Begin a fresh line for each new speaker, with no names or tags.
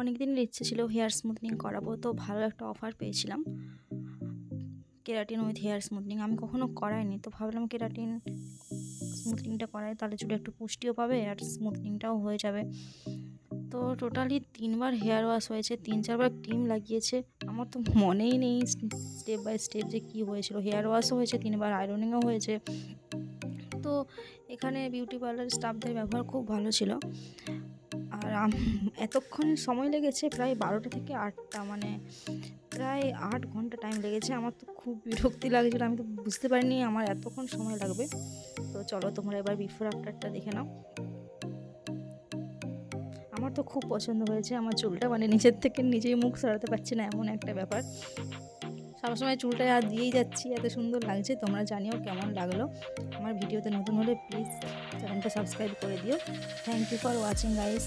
অনেক দিনের ইচ্ছে ছিল হেয়ার স্মুথনিং করাবো, তো ভালো একটা অফার পেয়েছিলাম কেরাটিন উইথ হেয়ার স্মুথনিং। আমি কখনো করাইনি, তো ভাবলাম কেরাটিন স্মুথনিংটা করাই, তাহলে চুলে একটু পুষ্টিও পাবে আর স্মুথনিংটাও হয়ে যাবে। তো টোটালি 3বার হেয়ার ওয়াশ হয়েছে, 3-4বার ক্রিম লাগিয়েছে। আমার তো মনেই নেই স্টেপ বাই স্টেপ যে কী হয়েছিল। হেয়ার ওয়াশও হয়েছে 3বার, আয়রনিংও হয়েছে। তো এখানে বিউটি পার্লার স্টাফদের ব্যবহার খুব ভালো ছিল। আর এতক্ষণ সময় লেগেছে প্রায় 12টা থেকে 8টা, মানে প্রায় 8 ঘন্টা টাইম লেগেছে। আমার তো খুব বিরক্তি লাগছিলো, আমি তো বুঝতে পারিনি আমার এতক্ষণ সময় লাগবে। তো চলো তোমরা এবার বিফোর আফটারটা দেখে নাও। আমার তো খুব পছন্দ হয়েছে আমার চুলটা, মানে নিজের থেকে নিজেই মুখ সরাতে পারছি না, এমন একটা ব্যাপার। সবসময় চুলটা আর দিয়েই যাচ্ছি, এত সুন্দর লাগছে। তোমরা জানিও কেমন লাগলো। আমার ভিডিওতে নতুন হলে প্লিজ চ্যানেলটা সাবস্ক্রাইব করে দিও। Thank you for watching guys.